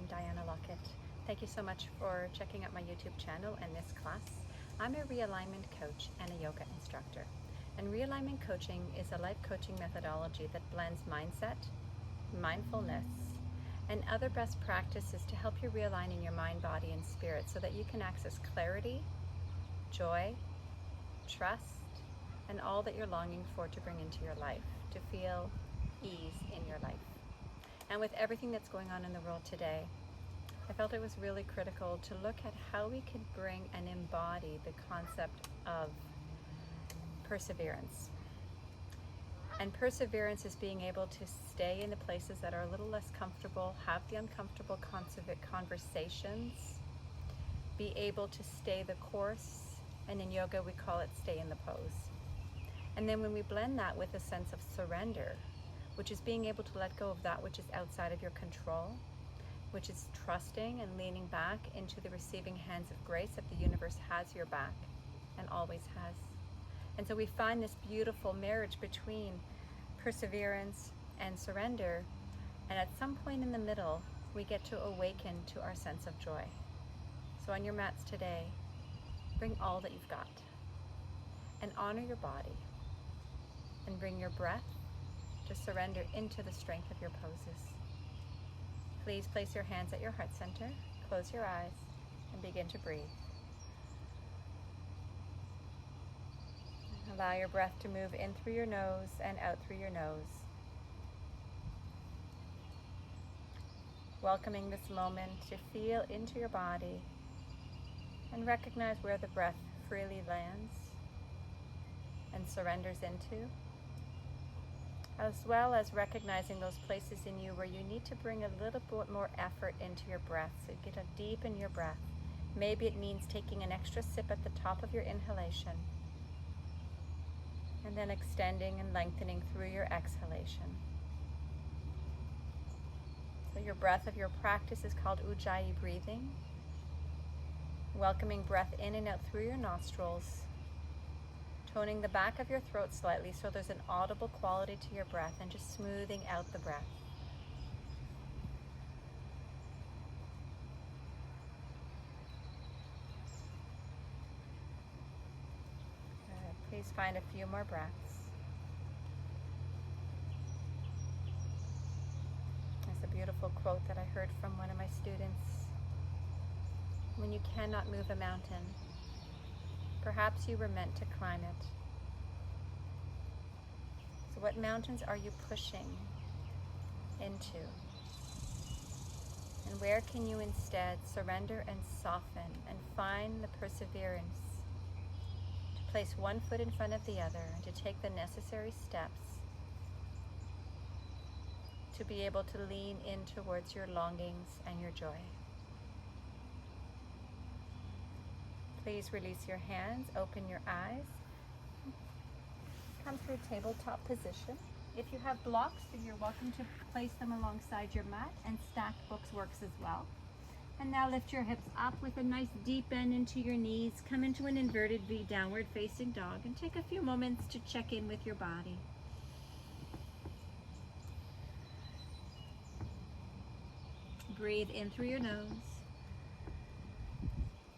I'm Diana Lockett. Thank you so much for checking out my YouTube channel and this class. I'm a realignment coach and a yoga instructor. And realignment coaching is a life coaching methodology that blends mindset, mindfulness, and other best practices to help you realign in your mind, body, and spirit so that you can access clarity, joy, trust, and all that you're longing for to bring into your life, to feel ease in your life. And with everything that's going on in the world today, I felt it was really critical to look at how we could bring and embody the concept of perseverance. And perseverance is being able to stay in the places that are a little less comfortable, have the uncomfortable conversations, be able to stay the course, and in yoga we call it stay in the pose. And then when we blend that with a sense of surrender, which is being able to let go of that which is outside of your control, which is trusting and leaning back into the receiving hands of grace that the universe has your back and always has. And so we find this beautiful marriage between perseverance and surrender, and at some point in the middle, we get to awaken to our sense of joy. So on your mats today, bring all that you've got and honor your body and bring your breath to surrender into the strength of your poses. Please place your hands at your heart center, close your eyes, and begin to breathe. Allow your breath to move in through your nose and out through your nose. Welcoming this moment to feel into your body and recognize where the breath freely lands and surrenders into, as well as recognizing those places in you where you need to bring a little bit more effort into your breath. So you get to deepen your breath. Maybe it means taking an extra sip at the top of your inhalation and then extending and lengthening through your exhalation. So your breath of your practice is called Ujjayi breathing. Welcoming breath in and out through your nostrils, toning the back of your throat slightly so there's an audible quality to your breath, and just smoothing out the breath. Good. Please find a few more breaths. There's a beautiful quote that I heard from one of my students. When you cannot move a mountain, perhaps you were meant to climb it. So what mountains are you pushing into? And where can you instead surrender and soften and find the perseverance to place one foot in front of the other and to take the necessary steps to be able to lean in towards your longings and your joy? Please release your hands, open your eyes. Come through tabletop position. If you have blocks, then you're welcome to place them alongside your mat, and stacked books works as well. And now lift your hips up with a nice deep bend into your knees. Come into an inverted V, downward facing dog, and take a few moments to check in with your body. Breathe in through your nose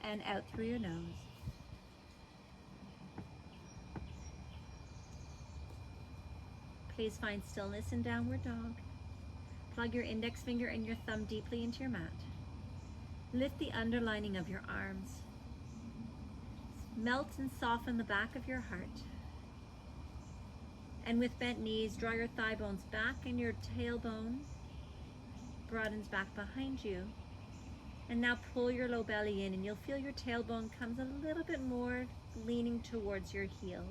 and out through your nose. Please find stillness in downward dog. Plug your index finger and your thumb deeply into your mat. Lift the underlining of your arms. Melt and soften the back of your heart. And with bent knees, draw your thigh bones back and your tailbone broadens back behind you. And now pull your low belly in, and you'll feel your tailbone comes a little bit more leaning towards your heels.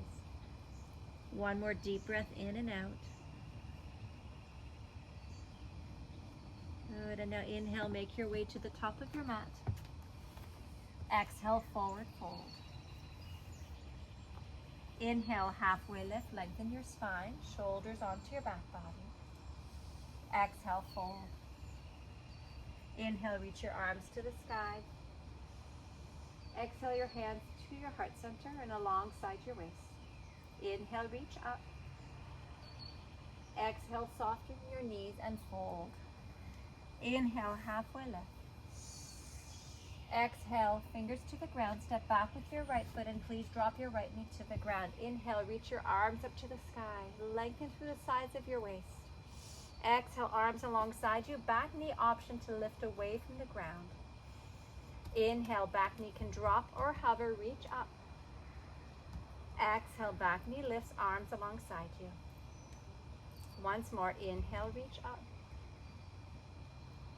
One more deep breath in and out. Good, and now inhale, make your way to the top of your mat. Exhale, forward fold. Inhale, halfway lift, lengthen your spine, shoulders onto your back body. Exhale, fold. Inhale, reach your arms to the sky. Exhale, your hands to your heart center and alongside your waist. Inhale, reach up. Exhale, soften your knees and fold. Inhale, halfway lift. Exhale, fingers to the ground. Step back with your right foot and please drop your right knee to the ground. Inhale, reach your arms up to the sky. Lengthen through the sides of your waist. Exhale, arms alongside you. Back knee option to lift away from the ground. Inhale, back knee can drop or hover, reach up. Exhale, back knee lifts, arms alongside you. Once more, inhale, reach up.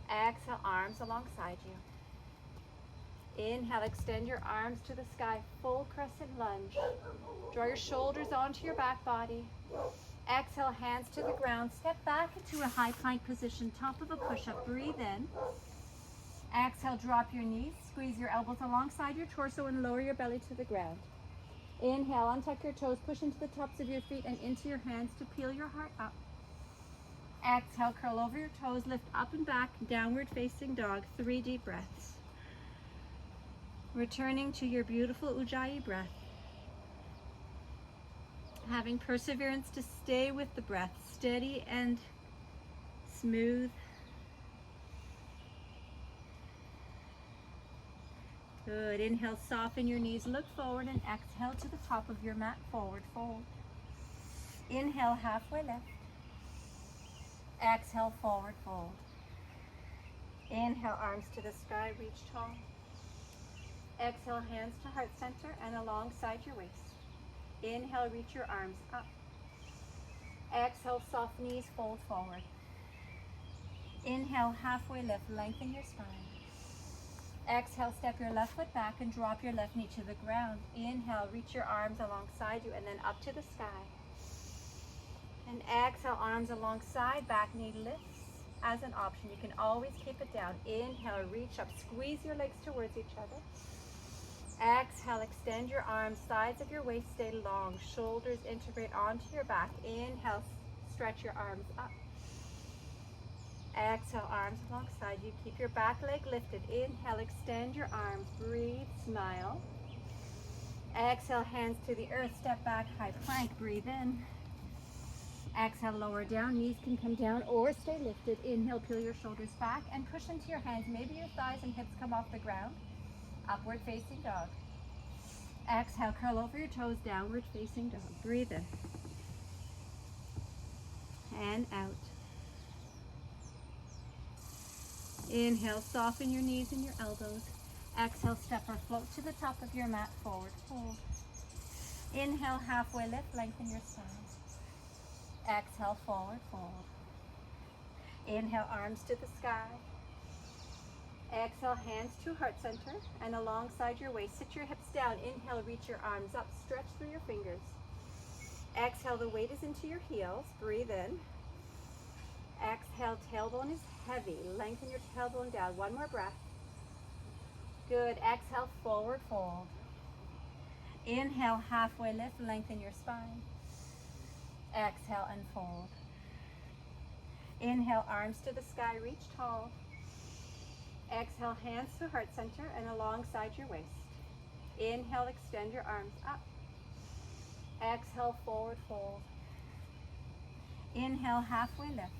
Exhale, arms alongside you. Inhale, extend your arms to the sky, full crescent lunge. Draw your shoulders onto your back body. Exhale, hands to the ground. Step back into a high plank position, top of a push-up. Breathe in. Exhale, drop your knees. Squeeze your elbows alongside your torso and lower your belly to the ground. Inhale, untuck your toes, push into the tops of your feet and into your hands to peel your heart up. Exhale, curl over your toes, lift up and back, downward facing dog. 3 deep breaths. Returning to your beautiful Ujjayi breath. Having perseverance to stay with the breath, steady and smooth. Good. Inhale, soften your knees, look forward, and exhale to the top of your mat, forward fold. Inhale, halfway lift. Exhale, forward fold. Inhale, arms to the sky, reach tall. Exhale, hands to heart center and alongside your waist. Inhale, reach your arms up. Exhale, soft knees, fold forward. Inhale, halfway lift, lengthen your spine. Exhale, step your left foot back and drop your left knee to the ground. Inhale, reach your arms alongside you and then up to the sky. And exhale, arms alongside, back knee lifts as an option. You can always keep it down. Inhale, reach up, squeeze your legs towards each other. Exhale, extend your arms, sides of your waist stay long, shoulders integrate onto your back. Inhale, stretch your arms up. Exhale, arms alongside you. Keep your back leg lifted. Inhale, extend your arms. Breathe, smile. Exhale, hands to the earth. Step back, high plank. Breathe in. Exhale, lower down. Knees can come down or stay lifted. Inhale, peel your shoulders back and push into your hands. Maybe your thighs and hips come off the ground. Upward facing dog. Exhale, curl over your toes. Downward facing dog. Breathe in. And out. Inhale, soften your knees and your elbows. Exhale, step or float to the top of your mat, forward fold. Inhale, halfway lift, lengthen your spine. Exhale, forward fold. Inhale, arms to the sky. Exhale, hands to heart center and alongside your waist. Sit your hips down. Inhale, reach your arms up, stretch through your fingers. Exhale, the weight is into your heels. Breathe in. Exhale, tailbone is heavy. Lengthen your tailbone down. One more breath. Good. Exhale, forward fold. Inhale, halfway lift. Lengthen your spine. Exhale and fold. Inhale, arms to the sky. Reach tall. Exhale, hands to heart center and alongside your waist. Inhale, extend your arms up. Exhale, forward fold. Inhale, halfway lift.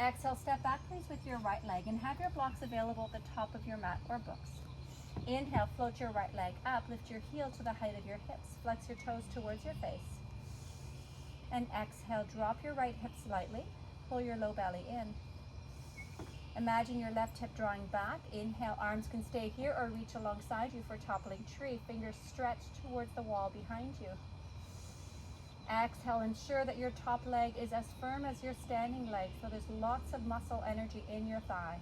Exhale, step back please with your right leg and have your blocks available at the top of your mat or books. Inhale, float your right leg up, lift your heel to the height of your hips, flex your toes towards your face. And exhale, drop your right hip slightly, pull your low belly in. Imagine your left hip drawing back. Inhale, arms can stay here or reach alongside you for toppling tree. Fingers stretched towards the wall behind you. Exhale, ensure that your top leg is as firm as your standing leg, so there's lots of muscle energy in your thigh.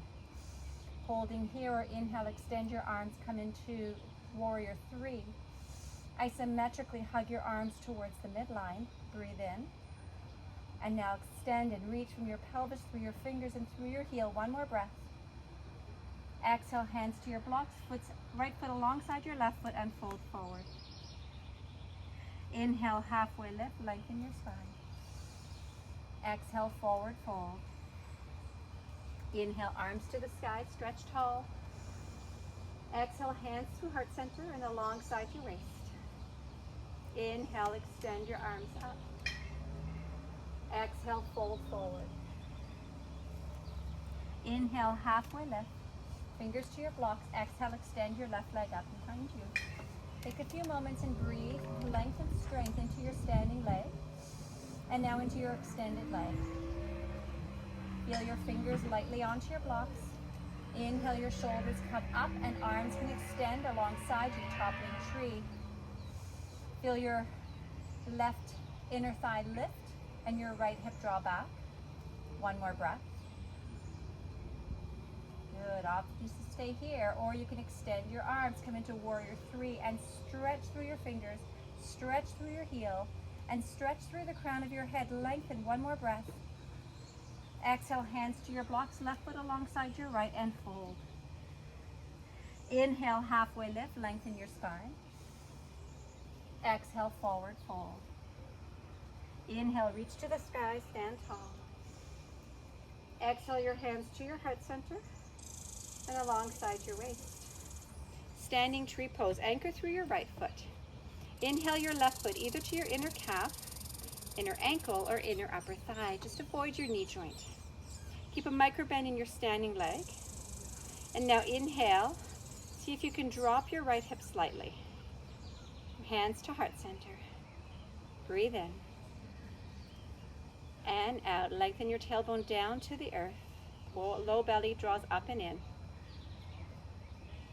Holding here or inhale, extend your arms, come into warrior 3. Isometrically hug your arms towards the midline. Breathe in. And now extend and reach from your pelvis through your fingers and through your heel. One more breath. Exhale, hands to your blocks, right foot alongside your left foot and fold forward. Inhale, halfway lift, lengthen your spine. Exhale, forward fold. Inhale, arms to the sky, stretch tall. Exhale, hands to heart center and alongside your waist. Inhale, extend your arms up. Exhale, fold forward. Inhale, halfway lift. Fingers to your blocks. Exhale, extend your left leg up behind you. Take a few moments and breathe length and strength into your standing leg. And now into your extended leg. Feel your fingers lightly onto your blocks. Inhale, your shoulders come up and arms can extend alongside you, toppling tree. Feel your left inner thigh lift and your right hip draw back. One more breath. Good. Option to stay here, or you can extend your arms, come into warrior three and stretch through your fingers, stretch through your heel, and stretch through the crown of your head. Lengthen. One more breath. Exhale, hands to your blocks, left foot alongside your right, and fold. Inhale, halfway lift, lengthen your spine. Exhale, forward fold. Inhale, reach to the sky, stand tall. Exhale, your hands to your heart center and alongside your waist. Standing tree pose, anchor through your right foot. Inhale your left foot either to your inner calf, inner ankle, or inner upper thigh. Just avoid your knee joint. Keep a micro bend in your standing leg. And now inhale, see if you can drop your right hip slightly. Hands to heart center. Breathe in. And out. Lengthen your tailbone down to the earth. Low belly draws up and in.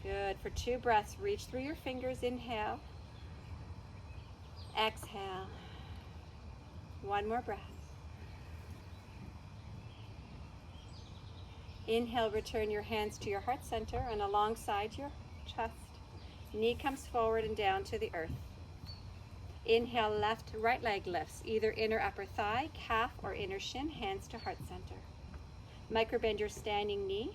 Good. For 2 breaths, reach through your fingers. Inhale. Exhale. 1 more breath. Inhale, return your hands to your heart center and alongside your chest. Knee comes forward and down to the earth. Inhale, left, right leg lifts, either inner upper thigh, calf, or inner shin, hands to heart center. Microbend your standing knee.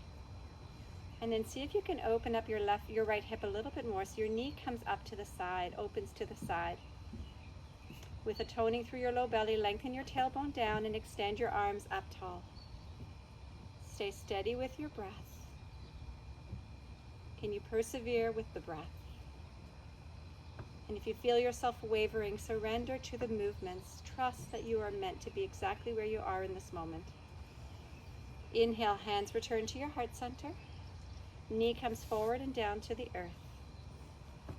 And then see if you can open up your right hip a little bit more so your knee comes up to the side, opens to the side. With a toning through your low belly, lengthen your tailbone down and extend your arms up tall. Stay steady with your breath. Can you persevere with the breath? And if you feel yourself wavering, surrender to the movements. Trust that you are meant to be exactly where you are in this moment. Inhale, hands return to your heart center. Knee comes forward and down to the earth.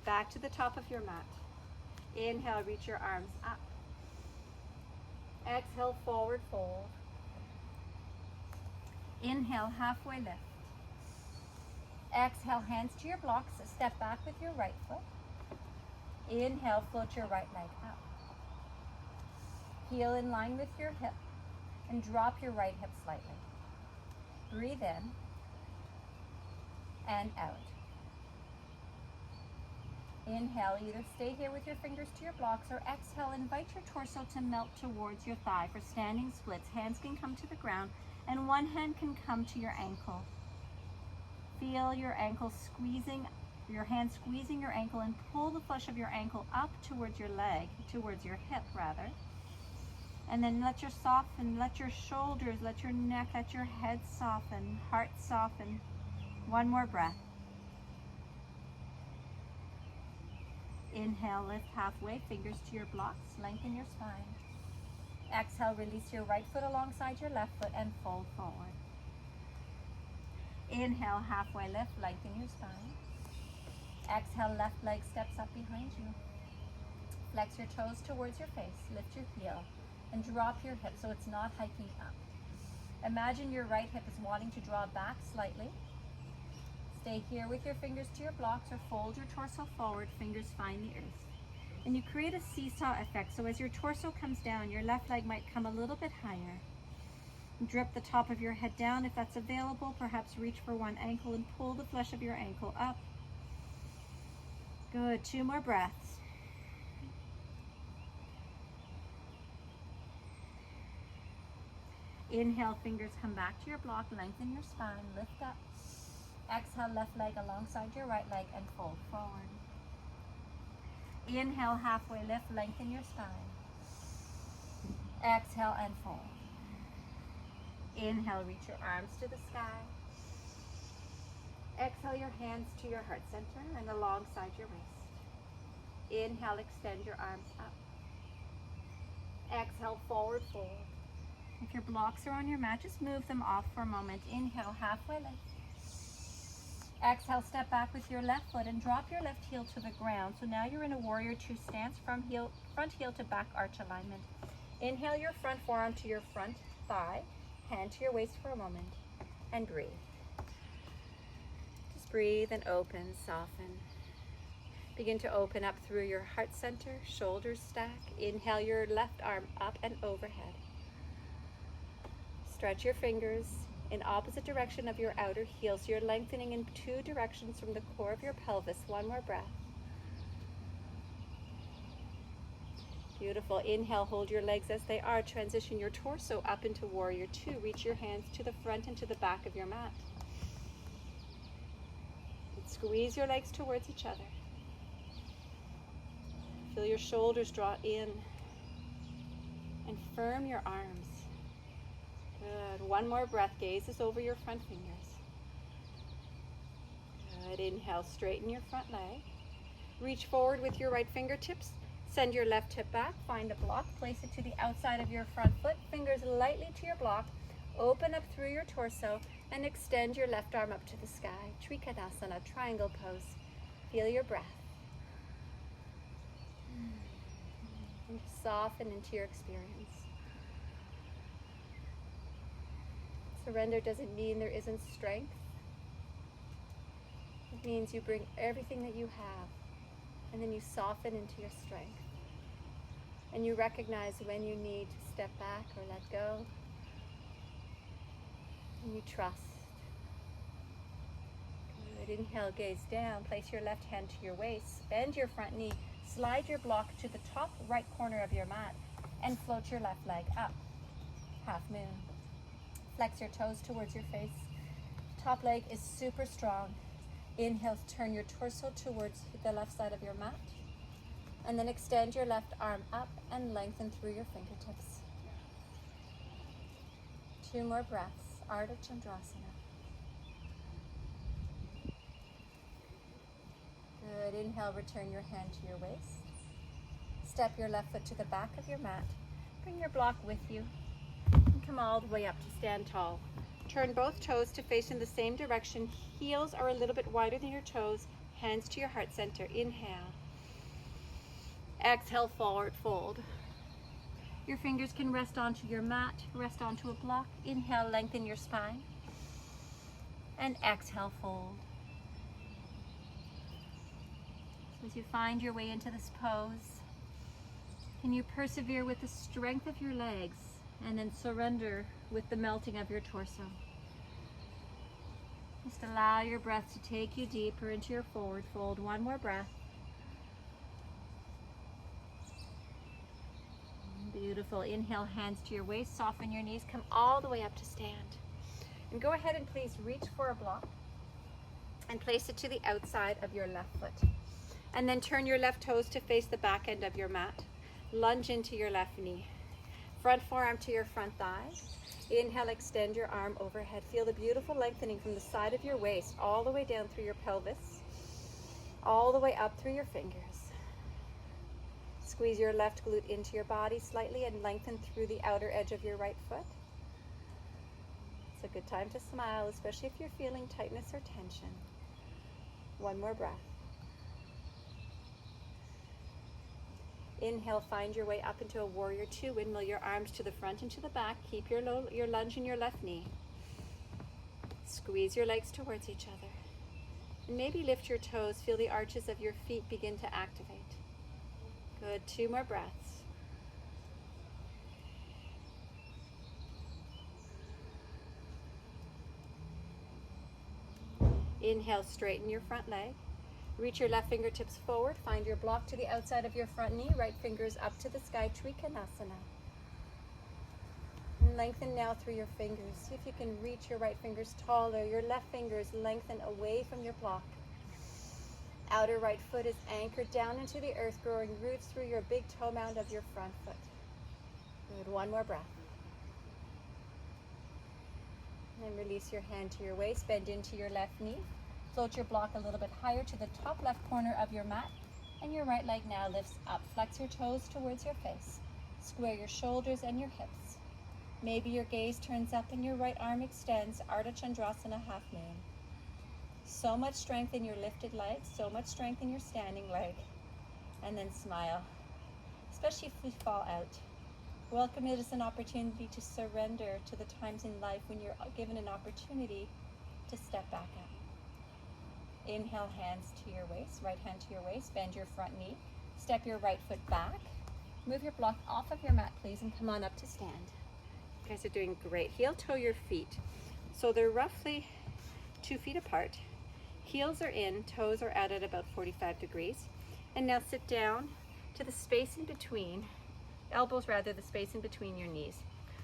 Back to the top of your mat. Inhale, reach your arms up. Exhale, forward fold. Inhale, halfway lift. Exhale, hands to your blocks. Step back with your right foot. Inhale, float your right leg up. Heel in line with your hip and drop your right hip slightly. Breathe in and out. Inhale, either stay here with your fingers to your blocks or exhale, invite your torso to melt towards your thigh for standing splits. Hands can come to the ground and one hand can come to your ankle. Feel your ankle squeezing, your hand squeezing your ankle, and pull the flesh of your ankle up towards your leg, towards your hip rather. And then let your shoulders, let your neck, let your head soften, heart soften. 1 more breath. Inhale, lift halfway, fingers to your blocks, lengthen your spine. Exhale, release your right foot alongside your left foot and fold forward. Inhale, halfway lift, lengthen your spine. Exhale, left leg steps up behind you. Flex your toes towards your face, lift your heel, and drop your hip so it's not hiking up. Imagine your right hip is wanting to draw back slightly. Stay here with your fingers to your blocks or fold your torso forward, fingers find the earth. And you create a seesaw effect, so as your torso comes down, your left leg might come a little bit higher. Drip the top of your head down if that's available. Perhaps reach for one ankle and pull the flesh of your ankle up. Good, 2 more breaths. Inhale, fingers come back to your block, lengthen your spine, lift up. Exhale, left leg alongside your right leg and fold forward. Inhale, halfway lift, lengthen your spine. Exhale and fold. Inhale, reach your arms to the sky. Exhale, your hands to your heart center and alongside your waist. Inhale, extend your arms up. Exhale, forward fold. If your blocks are on your mat, just move them off for a moment. Inhale, halfway lift. Exhale, step back with your left foot and drop your left heel to the ground. So now you're in a warrior two stance from front heel to back arch alignment. Inhale your front forearm to your front thigh, hand to your waist for a moment, and breathe. Just breathe and open, soften. Begin to open up through your heart center, shoulders stack. Inhale your left arm up and overhead. Stretch your fingers in opposite direction of your outer heel, so you're lengthening in two directions from the core of your pelvis. One more breath. Beautiful. Inhale, hold your legs as they are. Transition your torso up into warrior two. Reach your hands to the front and to the back of your mat. And squeeze your legs towards each other. Feel your shoulders draw in and firm your arms. Good. One more breath. Gazes over your front fingers. Good. Inhale, straighten your front leg. Reach forward with your right fingertips. Send your left hip back. Find a block. Place it to the outside of your front foot. Fingers lightly to your block. Open up through your torso and extend your left arm up to the sky. Trikonasana, triangle pose. Feel your breath. And soften into your experience. Surrender doesn't mean there isn't strength. It means you bring everything that you have, and then you soften into your strength. And you recognize when you need to step back or let go. And you trust. Good. Inhale, gaze down. Place your left hand to your waist. Bend your front knee. Slide your block to the top right corner of your mat and float your left leg up. Half moon. Flex your toes towards your face. Top leg is super strong. Inhale, turn your torso towards the left side of your mat. And then extend your left arm up and lengthen through your fingertips. 2 more breaths. Ardha Chandrasana. Good. Inhale, return your hand to your waist. Step your left foot to the back of your mat. Bring your block with you. And come all the way up to stand tall. Turn both toes to face in the same direction. Heels are a little bit wider than your toes. Hands to your heart center. Inhale. Exhale, forward fold. Your fingers can rest onto your mat, rest onto a block. Inhale, lengthen your spine. And exhale, fold. As you find your way into this pose, can you persevere with the strength of your legs and then surrender with the melting of your torso? Just allow your breath to take you deeper into your forward fold. 1 more breath. Beautiful. Inhale, hands to your waist, soften your knees, come all the way up to stand. And go ahead and please reach for a block and place it to the outside of your left foot. And then turn your left toes to face the back end of your mat. Lunge into your left knee. Front forearm to your front thigh. Inhale, extend your arm overhead. Feel the beautiful lengthening from the side of your waist all the way down through your pelvis, all the way up through your fingers. Squeeze your left glute into your body slightly and lengthen through the outer edge of your right foot. It's a good time to smile, especially if you're feeling tightness or tension. 1 more breath. Inhale, find your way up into a warrior two. Windmill your arms to the front and to the back. Keep your lunge in your left knee. Squeeze your legs towards each other. And maybe lift your toes. Feel the arches of your feet begin to activate. Good. 2 more breaths. Inhale, straighten your front leg. Reach your left fingertips forward. Find your block to the outside of your front knee. Right fingers up to the sky. Trikonasana. And lengthen now through your fingers. See if you can reach your right fingers taller. Your left fingers lengthen away from your block. Outer right foot is anchored down into the earth, growing roots through your big toe mound of your front foot. Good. 1 more breath. And release your hand to your waist. Bend into your left knee. Float your block a little bit higher to the top left corner of your mat, and your right leg now lifts up. Flex your toes towards your face. Square your shoulders and your hips. Maybe your gaze turns up and your right arm extends, Ardha Chandrasana, half moon. So much strength in your lifted leg, so much strength in your standing leg. And then smile, especially if we fall out. Welcome it as an opportunity to surrender to the times in life when you're given an opportunity to step back up. Inhale, hands to your waist, right hand to your waist, bend your front knee, step your right foot back, move your block off of your mat, please, and come on up to stand. You guys are doing great. Heel toe your feet. So they're roughly 2 feet apart. Heels are in, toes are out at about 45 degrees. And now sit down to the space in between, elbows rather, the space in between your knees.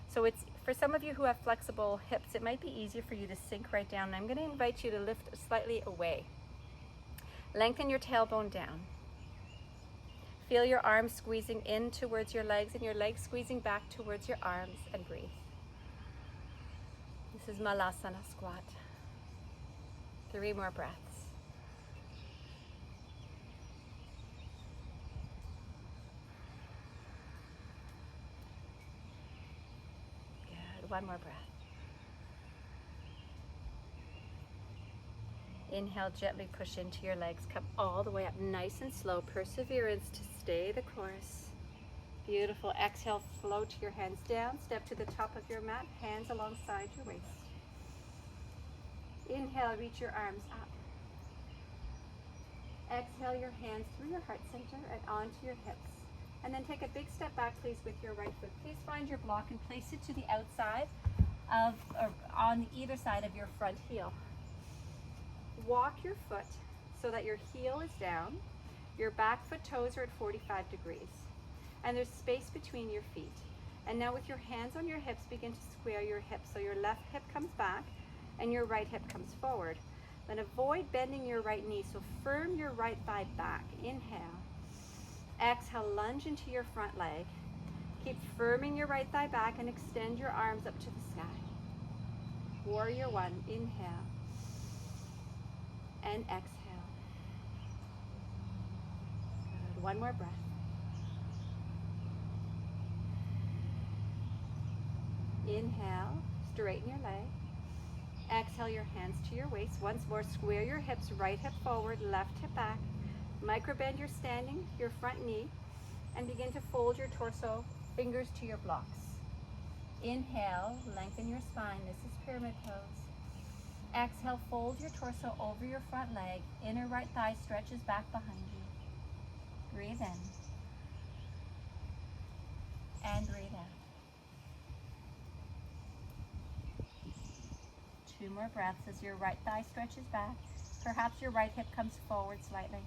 So it's, for some of you who have flexible hips, it might be easier for you to sink right down. I'm going to invite you to lift slightly away. Lengthen your tailbone down. Feel your arms squeezing in towards your legs and your legs squeezing back towards your arms, and breathe. This is Malasana squat. 3 more breaths. Good. 1 more breath. Inhale, gently push into your legs. Come all the way up, nice and slow. Perseverance to stay the course. Beautiful. Exhale, float your hands down. Step to the top of your mat, hands alongside your waist. Inhale, reach your arms up. Exhale your hands through your heart center and onto your hips. And then take a big step back, please, with your right foot. Please find your block and place it to the outside of, or on either side of your front heel. Walk your foot so that your heel is down. Your back foot toes are at 45 degrees. And there's space between your feet. And now with your hands on your hips, begin to square your hips. So your left hip comes back and your right hip comes forward. Then avoid bending your right knee, so firm your right thigh back. Inhale. Exhale, lunge into your front leg. Keep firming your right thigh back and extend your arms up to the sky. Warrior 1, inhale. And exhale. Good. 1 more breath. Inhale, straighten your leg. Exhale your hands to your waist. Once more, square your hips, right hip forward, left hip back. Microbend your standing, your front knee, and begin to fold your torso, fingers to your blocks. Inhale, lengthen your spine. This is pyramid pose. Exhale, fold your torso over your front leg. Inner right thigh stretches back behind you. Breathe in. And breathe out. 2 more breaths as your right thigh stretches back. Perhaps your right hip comes forward slightly.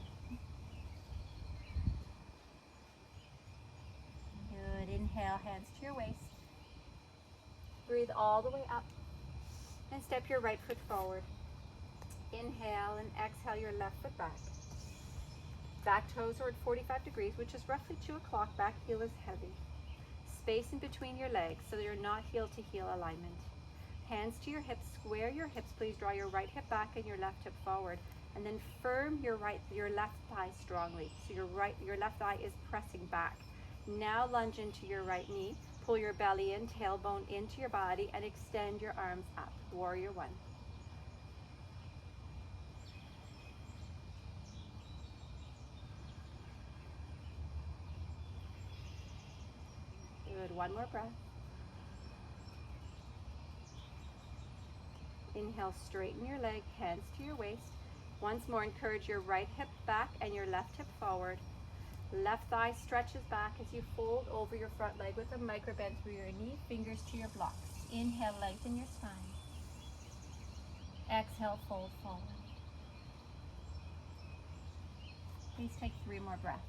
Good. Inhale, hands to your waist. Breathe all the way up and step your right foot forward. Inhale and exhale your left foot back. Back toes are at 45 degrees, which is roughly 2 o'clock. Back heel is heavy. Space in between your legs so you're not heel to heel alignment. Hands to your hips, square your hips. Please draw your right hip back and your left hip forward. And then firm your left thigh strongly. So your left thigh is pressing back. Now lunge into your right knee. Pull your belly in, tailbone into your body, and extend your arms up. Warrior 1. Good. 1 more breath. Inhale, straighten your leg, hands to your waist. Once more, encourage your right hip back and your left hip forward. Left thigh stretches back as you fold over your front leg with a micro bend through your knee, fingers to your blocks. Inhale, lengthen your spine. Exhale, fold forward. Please take 3 more breaths.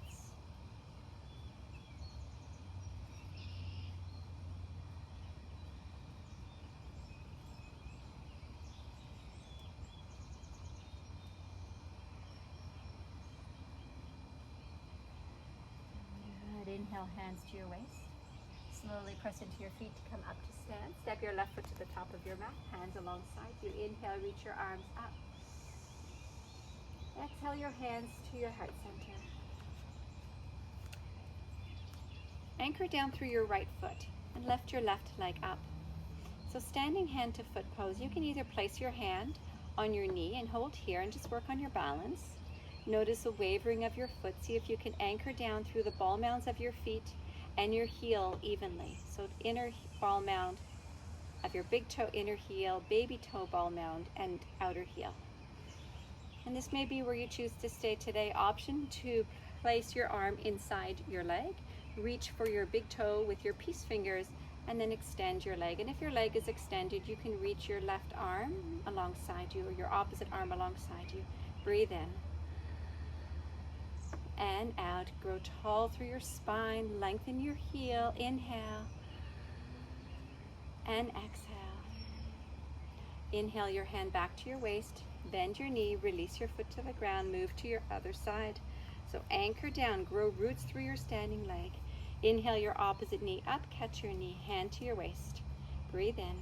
Inhale, hands to your waist. Slowly press into your feet to come up to stand. Step your left foot to the top of your mat, hands alongside you. Inhale, reach your arms up. Exhale your hands to your heart center. Anchor down through your right foot. and lift your left leg up. So standing hand to foot pose, you can either place your hand on your knee and hold here and just work on your balance. Notice the wavering of your foot. See if you can anchor down through the ball mounds of your feet and your heel evenly. So inner ball mound of your big toe, inner heel, baby toe ball mound, and outer heel. And this may be where you choose to stay today. Option to place your arm inside your leg, reach for your big toe with your peace fingers, and then extend your leg. And if your leg is extended, you can reach your left arm alongside you or your opposite arm alongside you. Breathe in and out. Grow tall through your spine. Lengthen your heel. Inhale and exhale. Inhale your hand back to your waist. Bend your knee. Release your foot to the ground. Move to your other side. So anchor down. Grow roots through your standing leg. Inhale your opposite knee up, catch your knee, hand to your waist. Breathe in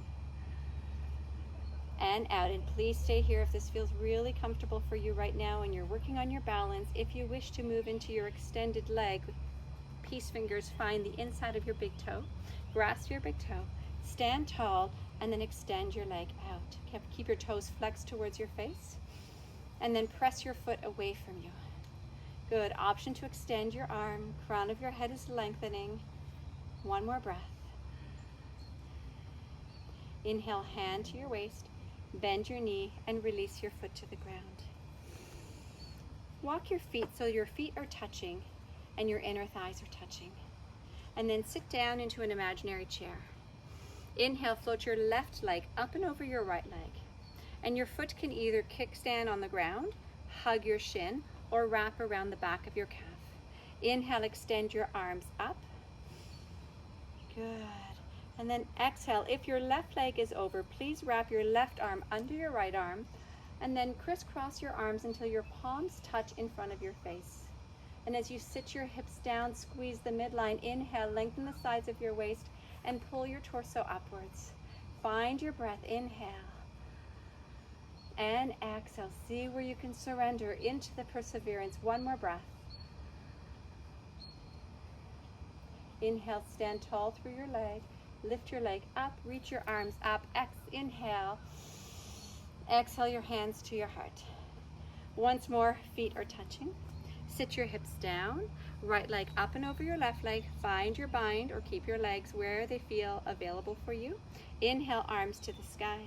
and out. And please stay here if this feels really comfortable for you right now and you're working on your balance. If you wish to move into your extended leg, peace fingers find the inside of your big toe. Grasp your big toe, stand tall, and then extend your leg out. Keep your toes flexed towards your face, and then press your foot away from you. Good. Option to extend your arm. Crown of your head is lengthening. One more breath. Inhale, hand to your waist. Bend your knee and release your foot to the ground. Walk your feet so your feet are touching and your inner thighs are touching. And then sit down into an imaginary chair. Inhale, float your left leg up and over your right leg. And your foot can either kickstand on the ground, hug your shin, or wrap around the back of your calf. Inhale, extend your arms up. Good. And then exhale. If your left leg is over, please wrap your left arm under your right arm and then crisscross your arms until your palms touch in front of your face. And as you sit your hips down, squeeze the midline. Inhale, lengthen the sides of your waist and pull your torso upwards. Find your breath. Inhale and exhale. See where you can surrender into the perseverance. One more breath. Inhale, stand tall through your leg. Lift your leg up, reach your arms up. Inhale. Exhale your hands to your heart. Once more, feet are touching. Sit your hips down. Right leg up and over your left leg. Find your bind or keep your legs where they feel available for you. Inhale, arms to the sky.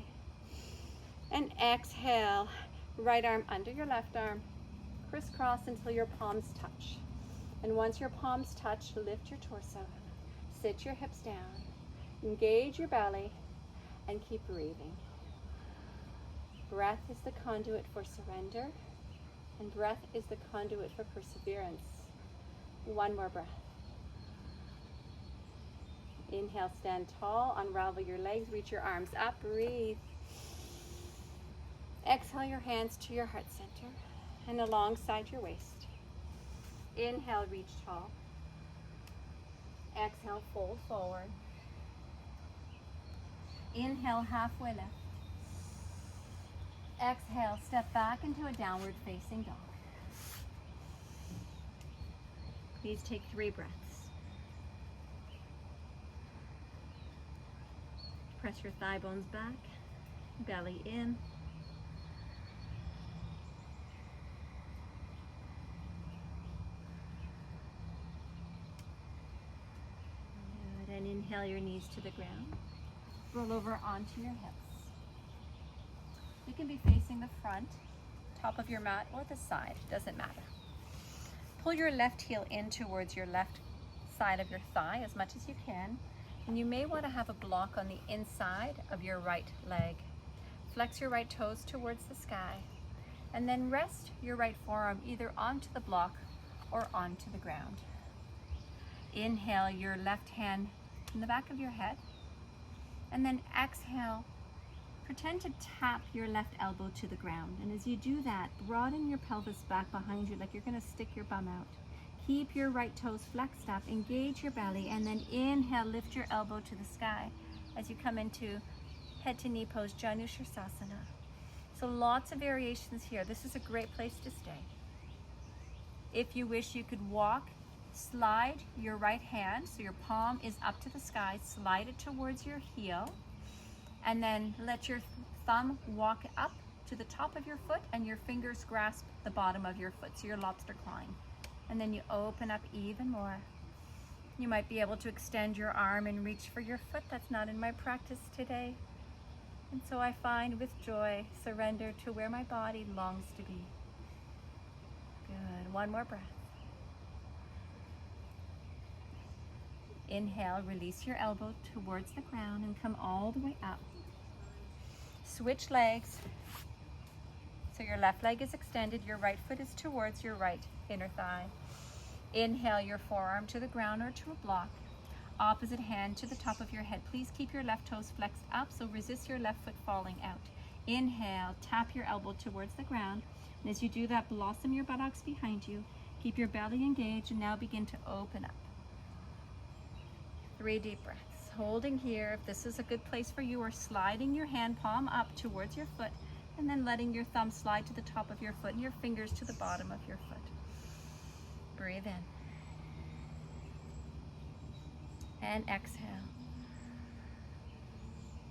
And exhale, right arm under your left arm. Crisscross until your palms touch. And once your palms touch, lift your torso. Sit your hips down. Engage your belly and keep breathing. Breath is the conduit for surrender, and breath is the conduit for perseverance. One more breath. Inhale, stand tall, unravel your legs, reach your arms up, breathe. Exhale your hands to your heart center and alongside your waist. Inhale, reach tall. Exhale, fold forward. Inhale, halfway lift. Exhale, step back into a downward facing dog. Please take 3 breaths. Press your thigh bones back, belly in. Good. And inhale your knees to the ground. Roll over onto your hips. You can be facing the front, top of your mat, or the side, doesn't matter. Pull your left heel in towards your left side of your thigh as much as you can. And you may want to have a block on the inside of your right leg. Flex your right toes towards the sky. And then rest your right forearm either onto the block or onto the ground. Inhale your left hand in the back of your head. And then exhale, pretend to tap your left elbow to the ground. And as you do that, broaden your pelvis back behind you like you're going to stick your bum out. Keep your right toes flexed up, engage your belly, and then inhale, lift your elbow to the sky as you come into head to knee pose, Janushirasana. So lots of variations here. This is a great place to stay. If you wish, you could walk Slide your right hand, so your palm is up to the sky, slide it towards your heel, and then let your thumb walk up to the top of your foot and your fingers grasp the bottom of your foot, so your lobster clawing. And then you open up even more. You might be able to extend your arm and reach for your foot. That's not in my practice today. And so I find with joy, surrender to where my body longs to be. Good, one more breath. Inhale, release your elbow towards the ground and come all the way up. Switch legs. So your left leg is extended, your right foot is towards your right inner thigh. Inhale your forearm to the ground or to a block. Opposite hand to the top of your head. Please keep your left toes flexed up, so resist your left foot falling out. Inhale, tap your elbow towards the ground. And as you do that, blossom your buttocks behind you. Keep your belly engaged and now begin to open up. 3 deep breaths. Holding here, if this is a good place for you, or sliding your hand palm up towards your foot and then letting your thumb slide to the top of your foot and your fingers to the bottom of your foot. Breathe in. And exhale.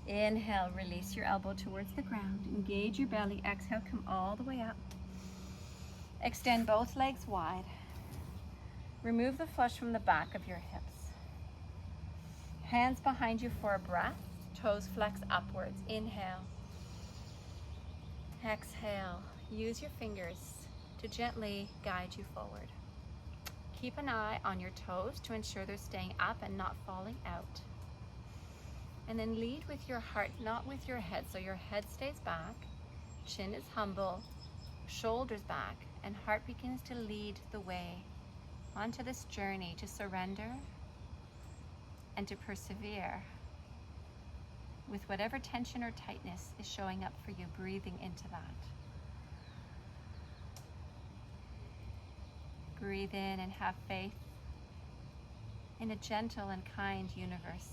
Inhale, release your elbow towards the ground. Engage your belly. Exhale, come all the way up. Extend both legs wide. Remove the flesh from the back of your hips. Hands behind you for a breath. Toes flex upwards. Inhale. Exhale. Use your fingers to gently guide you forward. Keep an eye on your toes to ensure they're staying up and not falling out. And then lead with your heart, not with your head. So your head stays back, chin is humble, shoulders back, and heart begins to lead the way onto this journey to surrender and to persevere with whatever tension or tightness is showing up for you, breathing into that. Breathe in and have faith in a gentle and kind universe.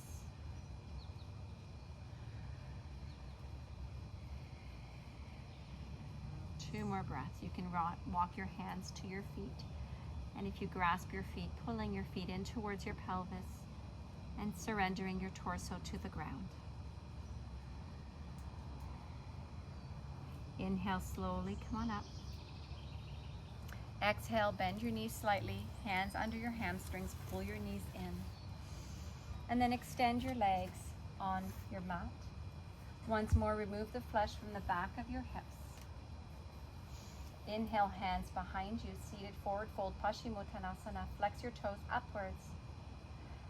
Two more breaths. You can walk your hands to your feet. And if you grasp your feet, pulling your feet in towards your pelvis and surrendering your torso to the ground. Inhale slowly, come on up. Exhale, bend your knees slightly, hands under your hamstrings, pull your knees in. And then extend your legs on your mat. Once more, remove the flesh from the back of your hips. Inhale, hands behind you, seated forward fold, Paschimottanasana. Flex your toes upwards.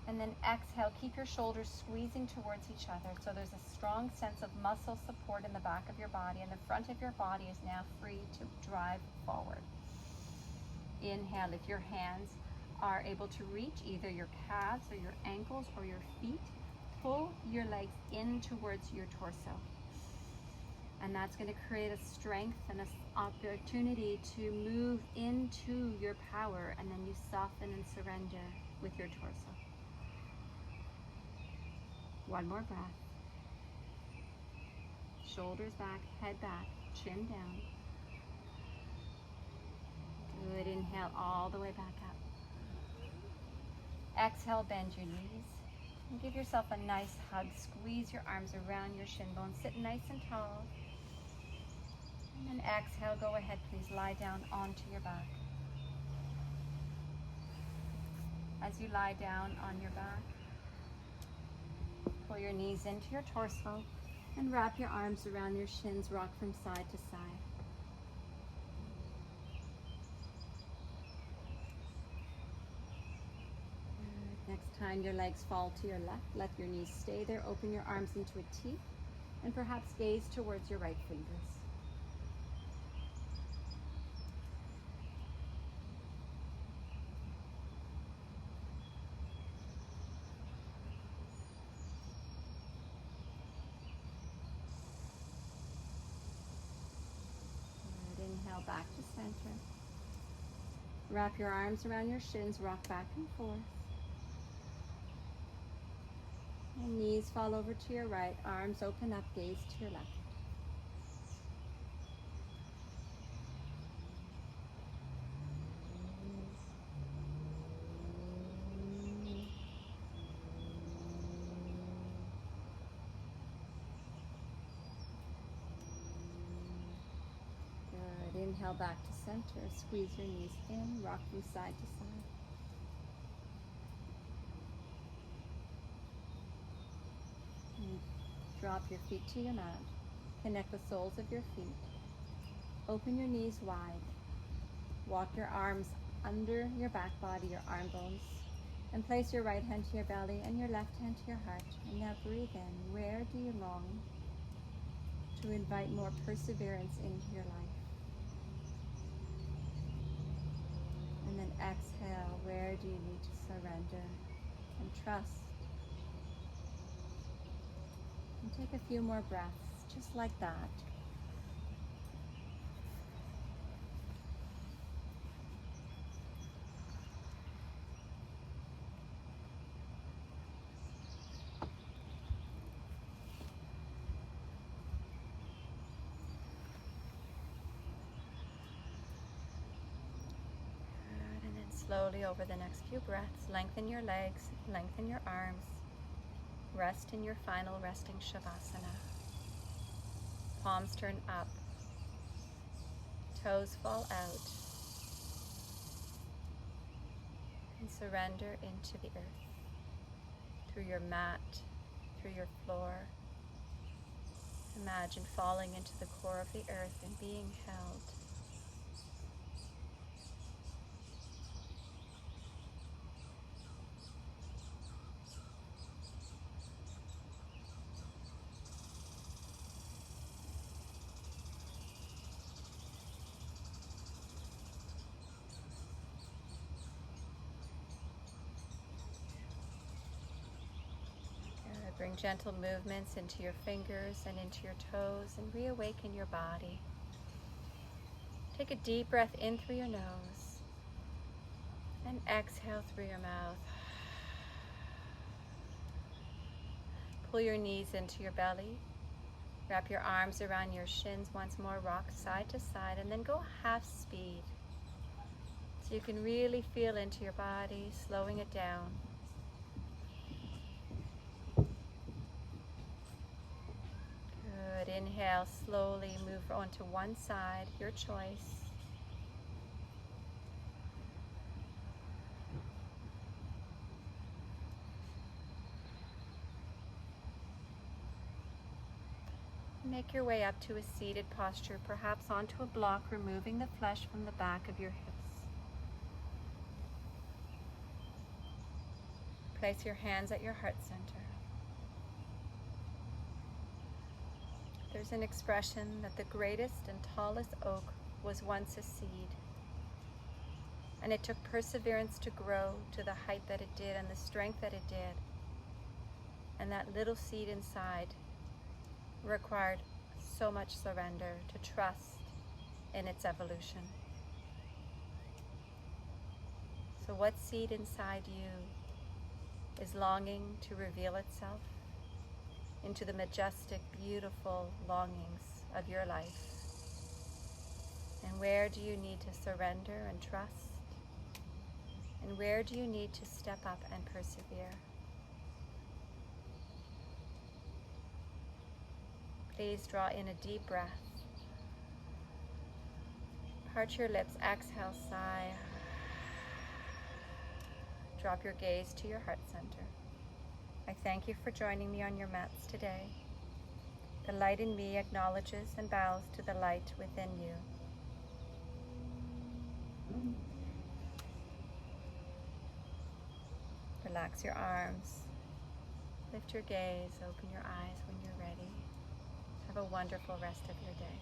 And then exhale, keep your shoulders squeezing towards each other. So there's a strong sense of muscle support in the back of your body, and the front of your body is now free to drive forward. Inhale, if your hands are able to reach either your calves or your ankles or your feet, pull your legs in towards your torso. And that's going to create a strength and an opportunity to move into your power, and then you soften and surrender with your torso. One more breath. Shoulders back, head back, chin down. Good. Inhale all the way back up. Exhale, bend your knees. And give yourself a nice hug. Squeeze your arms around your shin bones. Sit nice and tall. And then exhale, go ahead, please lie down onto your back. As you lie down on your back, pull your knees into your torso and wrap your arms around your shins, rock from side to side. Next time your legs fall to your left, let your knees stay there. Open your arms into a T and perhaps gaze towards your right fingers. Good. Inhale back to center. Wrap your arms around your shins, rock back and forth. And knees fall over to your right, arms open up, gaze to your left. Inhale back to center. Squeeze your knees in. Rock from side to side. And drop your feet to your mat. Connect the soles of your feet. Open your knees wide. Walk your arms under your back body, your arm bones. And place your right hand to your belly and your left hand to your heart. And now breathe in. Where do you long to invite more perseverance into your life? And then exhale. Where do you need to surrender and trust? And take a few more breaths, just like that. Slowly over the next few breaths, lengthen your legs, lengthen your arms. Rest in your final resting Shavasana. Palms turn up. Toes fall out. And surrender into the earth. Through your mat, through your floor. Imagine falling into the core of the earth and being held. Bring gentle movements into your fingers and into your toes and reawaken your body. Take a deep breath in through your nose and exhale through your mouth. Pull your knees into your belly. Wrap your arms around your shins once more. Rock side to side and then go half speed. So you can really feel into your body, slowing it down. Good. Inhale, slowly move onto one side, your choice. Make your way up to a seated posture, perhaps onto a block, removing the flesh from the back of your hips. Place your hands at your heart center. There's an expression that the greatest and tallest oak was once a seed, and it took perseverance to grow to the height that it did and the strength that it did. And that little seed inside required so much surrender to trust in its evolution. So what seed inside you is longing to reveal itself into the majestic, beautiful longings of your life? And where do you need to surrender and trust? And where do you need to step up and persevere? Please draw in a deep breath. Part your lips, exhale, sigh. Drop your gaze to your heart center. I thank you for joining me on your mats today. The light in me acknowledges and bows to the light within you. Relax your arms. Lift your gaze, open your eyes when you're ready. Have a wonderful rest of your day.